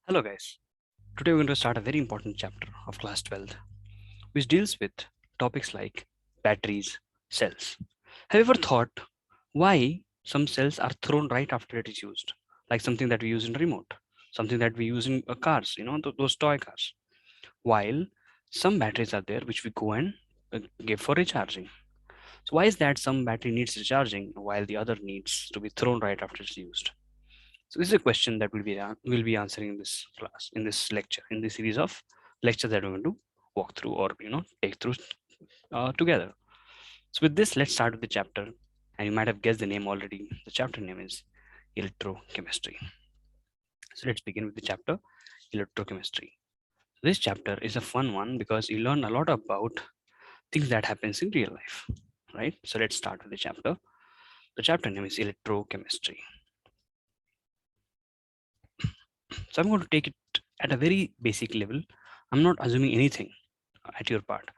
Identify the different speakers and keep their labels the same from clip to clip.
Speaker 1: Hello guys, today we're going to start a very important chapter of class 12 which deals with topics like batteries, cells. Have you ever thought why some cells are thrown right after it is used? Like something that we use in remote, something that we use in cars, those toy cars. While some batteries are there which we go and give for recharging. So why is that some battery needs recharging while the other needs to be thrown right after it's used? So this is a question that we'll be answering in this class, in this lecture, in this series of lectures that we're going to walk through or take through together. So with this, let's start with the chapter. And you might have guessed the name already. The chapter name is Electrochemistry. So let's begin with the chapter Electrochemistry. This chapter is a fun one because you learn a lot about things that happens in real life, right? So let's start with the chapter. The chapter name is Electrochemistry. So I'm going to take it at a very basic level. I'm not assuming anything at your part.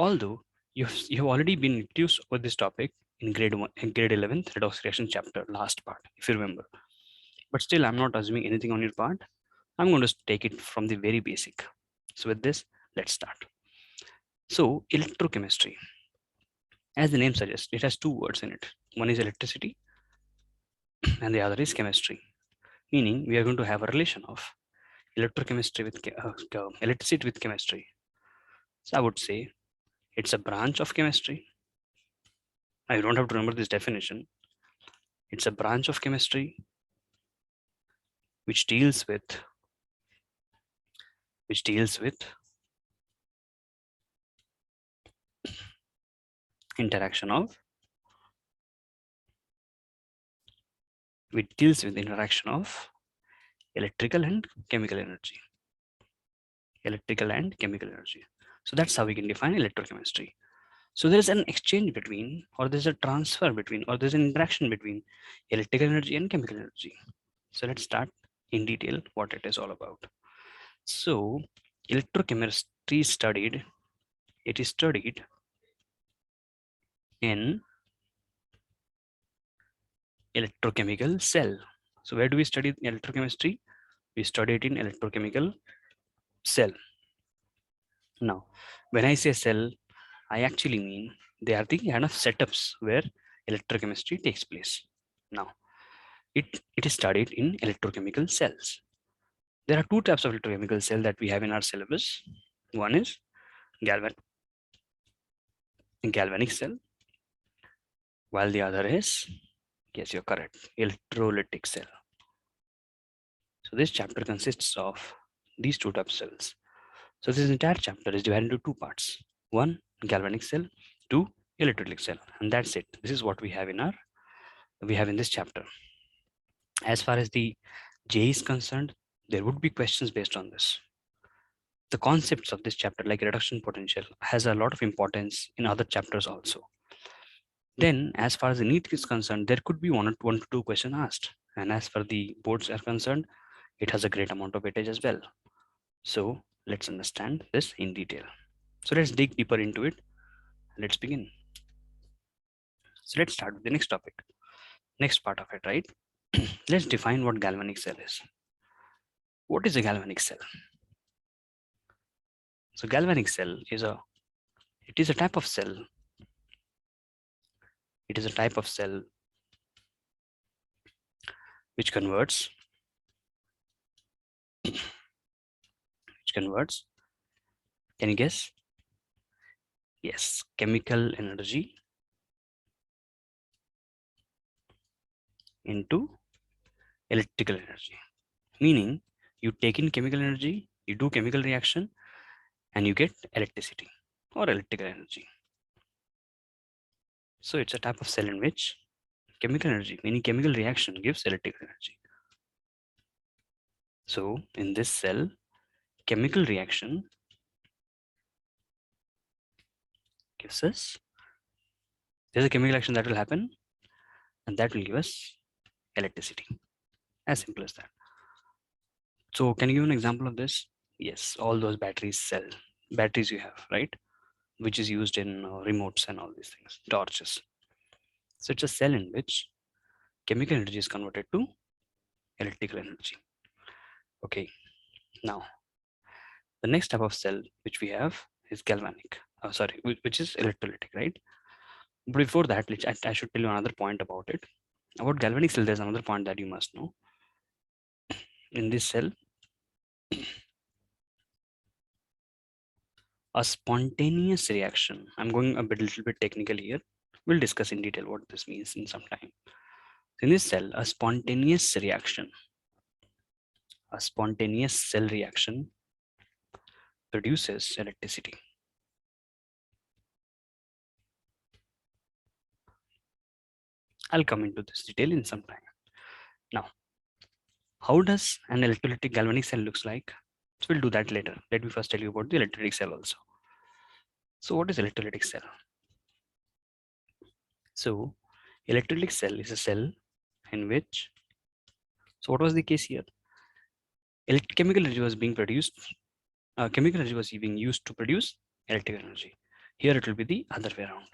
Speaker 1: Although you've already been introduced with this topic in grade 11th redox reaction chapter last part, if you remember. But still, I'm not assuming anything on your part. I'm going to take it from the very basic. So with this, let's start. So electrochemistry, as the name suggests, it has two words in it. One is electricity, and the other is chemistry. Meaning, we are going to have a relation of electrochemistry with electricity with chemistry. So I would say it's a branch of chemistry. I don't have to remember this definition. It's a branch of chemistry which deals with interaction of interaction of electrical and chemical energy. So that's how we can define electrochemistry. So there's an exchange between, or there's a transfer between, or there's an interaction between electrical energy and chemical energy. So let's start in detail what it is all about. So electrochemistry it is studied in electrochemical cell. So where do we study electrochemistry? We study it in electrochemical cell. Now, when I say cell, I actually mean they are the kind of setups where electrochemistry takes place. Now, it is studied in electrochemical cells. There are two types of electrochemical cell that we have in our syllabus. One is galvanic cell, while the other is, yes, you're correct, electrolytic cell. So this chapter consists of these two types of cells. So this entire chapter is divided into two parts. One, galvanic cell, two, electrolytic cell. And that's it. This is what we have in this chapter. As far as the J is concerned, there would be questions based on this. The concepts of this chapter, like reduction potential, has a lot of importance in other chapters also. Then, as far as the NEET is concerned, there could be one to two questions asked. And as far the boards are concerned, it has a great amount of weightage as well. So let's understand this in detail. So let's dig deeper into it. Let's begin. So let's start with the next topic, next part of it, right? Let's define what galvanic cell is. What is a galvanic cell? So galvanic cell is a type of cell. It is a type of cell which converts can you guess? Yes, chemical energy into electrical energy. Meaning you take in chemical energy, you do chemical reaction, and you get electricity or electrical energy. So it's a type of cell in which chemical energy, meaning chemical reaction, gives electrical energy. So in this cell, chemical reaction gives us, there's a chemical reaction that will happen, and that will give us electricity. As simple as that. So can you give an example of this? Yes, all those batteries you have, right? Which is used in remotes and all these things, torches. So it's a cell in which chemical energy is converted to electrical energy. Okay, Now, the next type of cell which we have is galvanic. Sorry, which is electrolytic, right? But before that, I should tell you another point about it. About galvanic cell, there's another point that you must know. In this cell, a spontaneous reaction. I'm going a little bit technical here. We'll discuss in detail what this means in some time. In this cell, a spontaneous cell reaction produces electricity. I'll come into this detail in some time. Now, how does an electrolytic galvanic cell looks like? So we'll do that later. Let me first tell you about the electrolytic cell also. So what is electrolytic cell? So electrolytic cell is a cell in which, so what was the case here? Chemical energy was being produced, chemical energy was being used to produce electrical energy. Here it will be the other way around.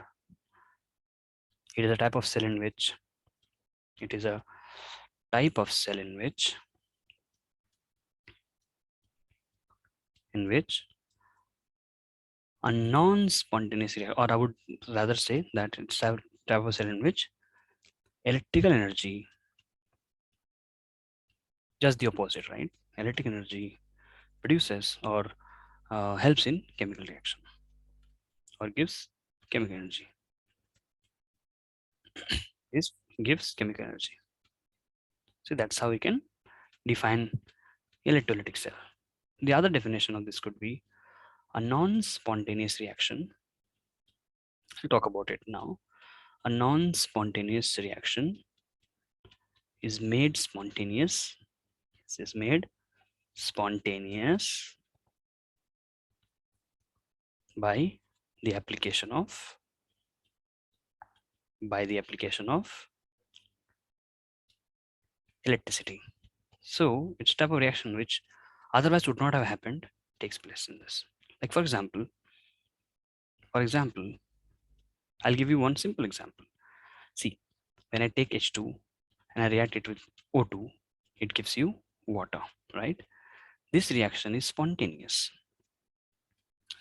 Speaker 1: It is a type of cell in which, it is a type of cell in which a non-spontaneous reaction, or I would rather say that it's a type of cell in which electrical energy, just the opposite, right? Electric energy produces or helps in chemical reaction or gives chemical energy. This gives chemical energy. So that's how we can define electrolytic cell. The other definition of this could be a non-spontaneous reaction. We'll talk about it now. A non-spontaneous reaction is made spontaneous. This is made spontaneous by the application of electricity. So it's a type of reaction which otherwise would not have happened takes place in this. Like for example, I'll give you one simple example. See, when I take H2 and I react it with O2, it gives you water, right? This reaction is spontaneous.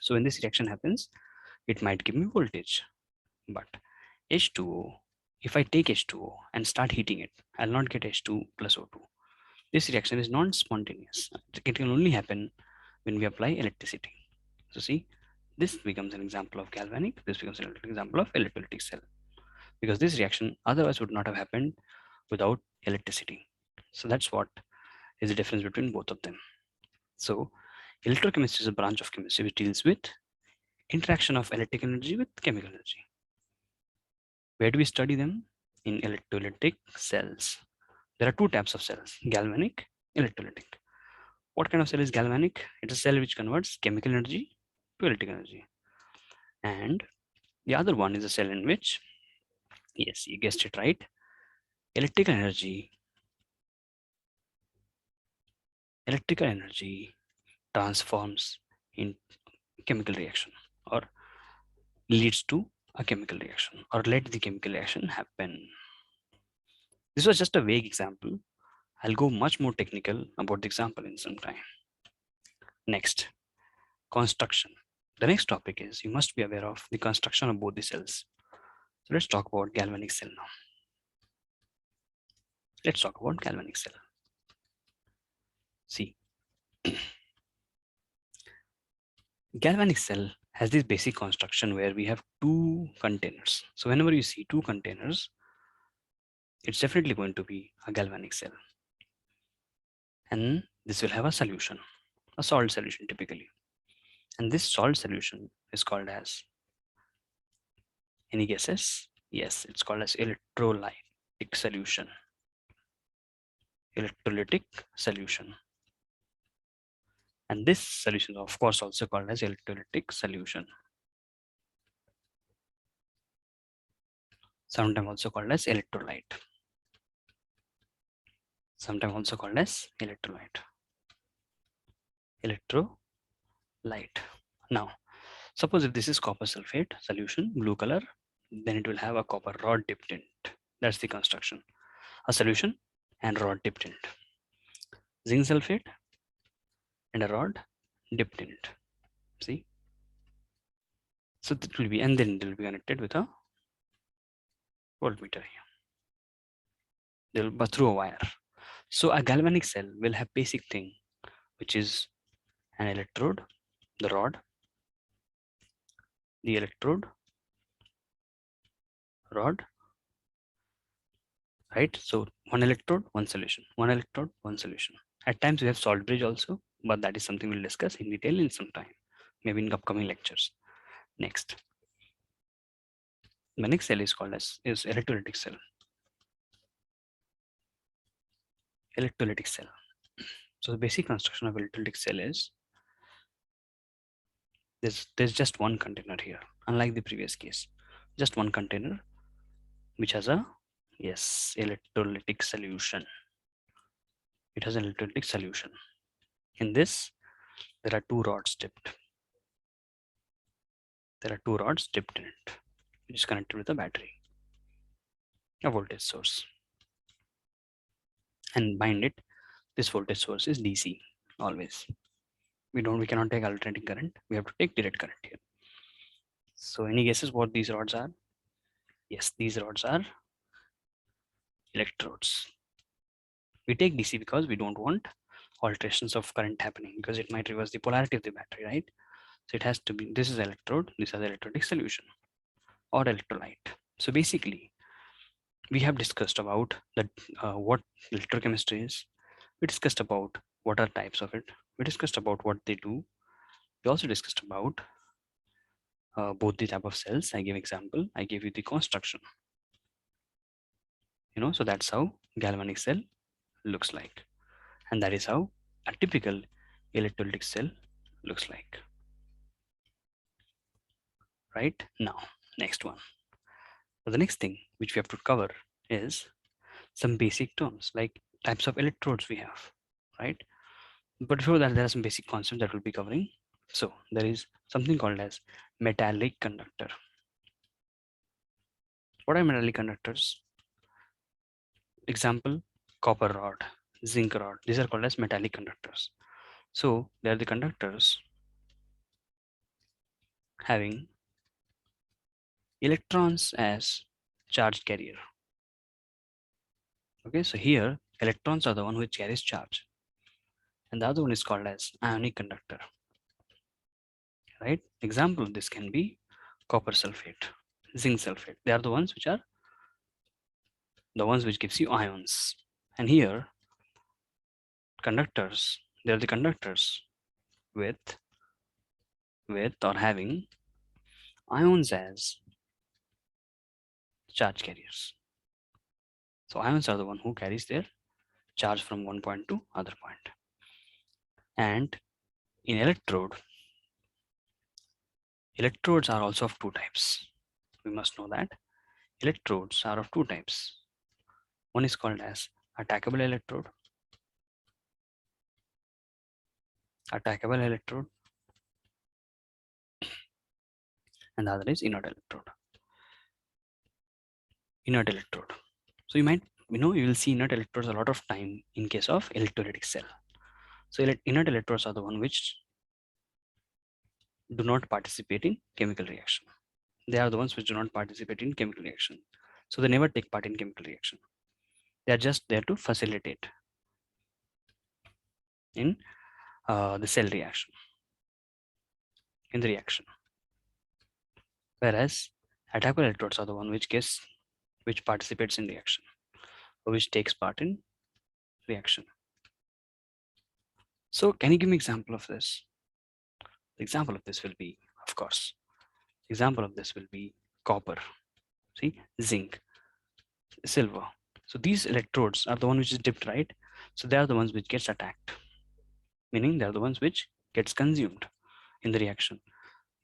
Speaker 1: So when this reaction happens, it might give me voltage. But H2O, if I take H2O and start heating it, I'll not get H2 plus O2. This reaction is non-spontaneous. It can only happen when we apply electricity. So see, this becomes an example of galvanic, this becomes an example of electrolytic cell. Because this reaction otherwise would not have happened without electricity. So that's what is the difference between both of them. So electrochemistry is a branch of chemistry which deals with interaction of electric energy with chemical energy. Where do we study them? In electrolytic cells. There are two types of cells, galvanic, electrolytic. What kind of cell is galvanic? It's a cell which converts chemical energy to electric energy. And the other one is a cell in which, yes, you guessed it right, electrical energy transforms in chemical reaction or leads to a chemical reaction or let the chemical reaction happen. This was just a vague example. I'll go much more technical about the example in some time. Next, construction. The next topic is you must be aware of the construction of both the cells. So let's talk about galvanic cell now. Let's talk about galvanic cell. See, galvanic cell has this basic construction where we have two containers. So whenever you see two containers, it's definitely going to be a galvanic cell. And this will have a solution, a salt solution typically. And this salt solution is called as, any guesses? Yes, it's called as electrolytic solution. Electrolytic solution. And this solution is of course also called as electrolytic solution. Sometimes also called as electrolyte. Sometimes also called as electrolyte. Electrolyte. Now, suppose if this is copper sulfate solution, blue color, then it will have a copper rod dipped in it. That's the construction. A solution and rod dipped in it. Zinc sulfate, and a rod dipped in it. See, so that will be, and then it will be connected with a voltmeter here. They'll but through a wire. So a galvanic cell will have basic thing, which is an electrode, the rod, the electrode, rod, right? So one electrode, one solution, one electrode, one solution. At times we have salt bridge also, but that is something we'll discuss in detail in some time, maybe in upcoming lectures. Next, the next cell is called as is electrolytic cell. Electrolytic cell. So the basic construction of electrolytic cell is there's just one container here, unlike the previous case, just one container which has a yes electrolytic solution. It has an electrolytic solution. In this, there are two rods dipped. There are two rods dipped in it, which is connected with a battery, a voltage source, and behind it, this voltage source is DC always. We cannot take alternating current. We have to take direct current here. So any guesses what these rods are? Yes, these rods are electrodes. We take DC because we don't want alterations of current happening because it might reverse the polarity of the battery, right? So it has to be, this is electrode, this is the electrolytic solution or electrolyte. So basically, we have discussed about that what electrochemistry is. We discussed about what are types of it. We discussed about what they do. We also discussed about both the type of cells. I gave example. I gave you the construction. So that's how galvanic cell looks like, and that is how a typical electrolytic cell looks like. Right now, next one. So the next thing which we have to cover is some basic terms like types of electrodes we have, right? But before that, there are some basic concepts that we'll be covering. So there is something called as metallic conductor. What are metallic conductors? Example, copper rod, zinc rod. These are called as metallic conductors. So they are the conductors having electrons as charge carrier. Okay, so here electrons are the one which carries charge, and the other one is called as ionic conductor. Right? Example of this can be copper sulfate, zinc sulfate. They are the ones which gives you ions. And here conductors, they are the conductors with or having ions as charge carriers. So ions are the one who carries their charge from one point to other point. And in electrodes are also of two types. We must know that electrodes are of two types. One is called as attackable electrode, and the other is inert electrode. So you will see inert electrodes a lot of time in case of electrolytic cell. So inert electrodes are the one which do not participate in chemical reaction. They are the ones which do not participate in chemical reaction. So they never take part in chemical reaction. They are just there to facilitate in the cell reaction, in the reaction. Whereas attackable electrodes are the one which participates in reaction, or which takes part in reaction. So can you give me example of this? The example of this will be, of course, example of this will be copper, see, zinc, silver. So these electrodes are the one which is dipped, right? So they are the ones which gets attacked, meaning they are the ones which gets consumed in the reaction.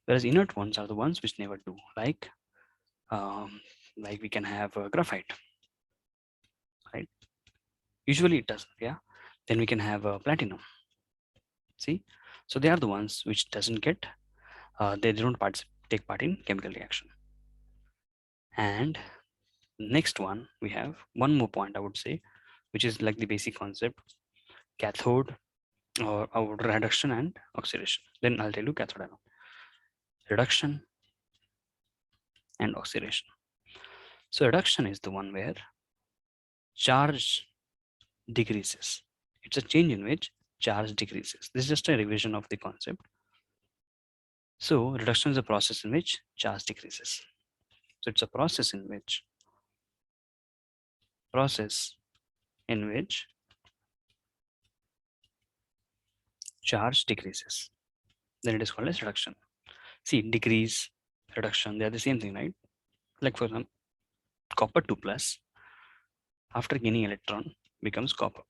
Speaker 1: Whereas inert ones are the ones which never do, like we can have graphite, right? Usually it doesn't, yeah. Then we can have platinum. See, so they are the ones which doesn't get, they don't take part in chemical reaction. And next one, we have one more point I would say, which is like the basic concept: cathode, or reduction and oxidation. Then I'll tell you cathode anode. Reduction and oxidation. So reduction is the one where charge decreases. It's a change in which charge decreases. This is just a revision of the concept. So reduction is a process in which charge decreases. So it's a process in which charge decreases. Then it is called as reduction. See, decrease, reduction, they are the same thing, right? Like for example, copper 2 plus after gaining electron becomes copper,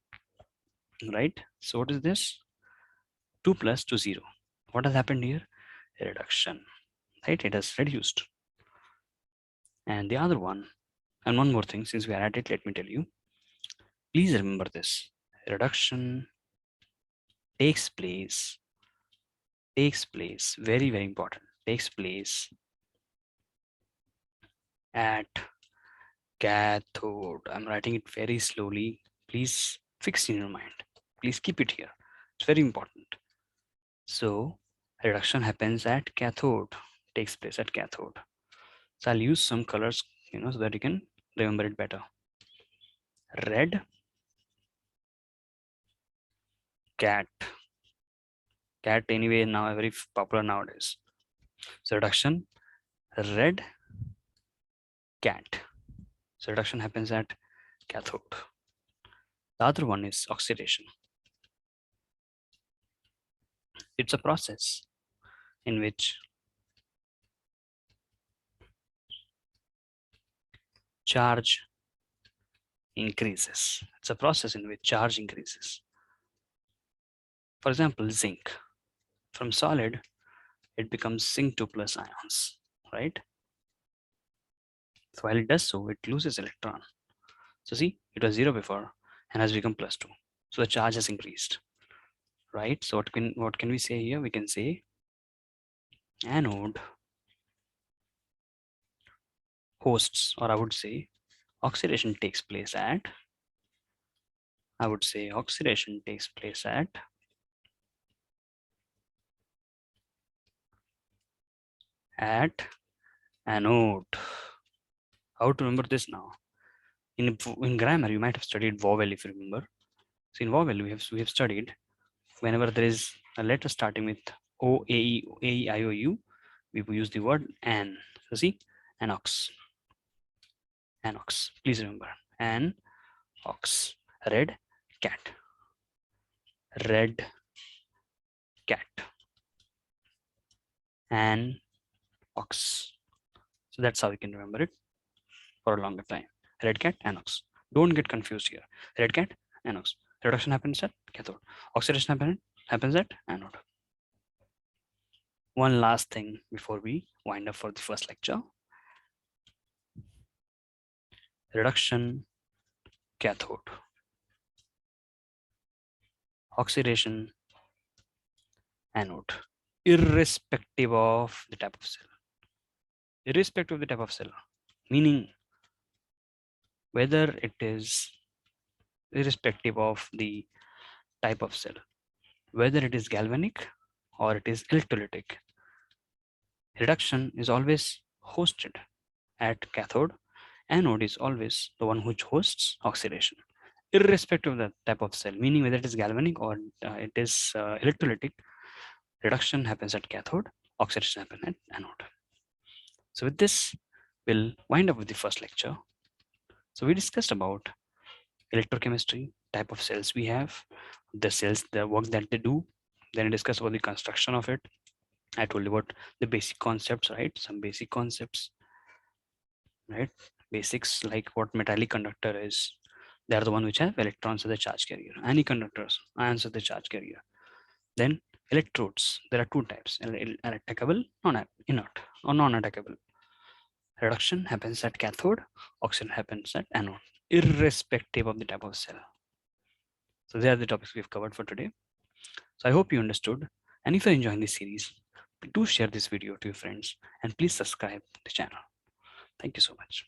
Speaker 1: right? So what is this? 2 plus to 0. What has happened here? A reduction, right? It has reduced. And the other one, and one more thing, since we are at it, let me tell you. Please remember this. Reduction takes place, very, very important, takes place at cathode. I'm writing it very slowly. Please fix in your mind. Please keep it here. It's very important. So reduction happens at cathode, takes place at cathode. So I'll use some colors, so that you can remember it better. Red, cat. Cat anyway now very popular nowadays. So reduction, red, cat. So reduction happens at cathode. The other one is oxidation. It's a process in which charge increases. It's a process in which charge increases. For example, zinc. From solid, it becomes zinc 2 plus ions, right? So while it does so, it loses electron. So see, it was 0 before and has become plus 2. So the charge has increased, right? So what can we say here? We can say anode hosts, or I would say oxidation takes place at, at anode. How to remember this now? In grammar, you might have studied vowel if you remember. So in vowel, we have studied whenever there is a letter starting with O, A, E, I, O, U, we use the word an. So see, anox. Anox. Please remember. An-ox. Red cat. Red cat. An-ox. So that's how we can remember it for a longer time. Red cat, anox. Don't get confused here. Red cat, anox. Reduction happens at cathode. Oxidation happens at anode. One last thing before we wind up for the first lecture. Reduction, cathode. Oxidation, anode. Irrespective of the type of cell. Irrespective of the type of cell. Meaning whether it is irrespective of the type of cell. Whether it is galvanic or it is electrolytic. Reduction is always hosted at cathode. Anode is always the one which hosts oxidation, irrespective of the type of cell, meaning whether it is galvanic or it is electrolytic. Reduction happens at cathode, oxidation happens at anode. So with this, we'll wind up with the first lecture. So we discussed about electrochemistry, type of cells we have, the cells, the work that they do. Then I discussed about the construction of it. I told you about the basic concepts, right? Some basic concepts, right? Basics like what metallic conductor is. They are the one which have electrons as the charge carrier. Any conductors, ions as the charge carrier. Then electrodes. There are two types: attackable, inert, or non-attackable. Reduction happens at cathode, oxidation happens at anode, irrespective of the type of cell. So they are the topics we've covered for today. So I hope you understood. And if you're enjoying this series, do share this video to your friends and please subscribe to the channel. Thank you so much.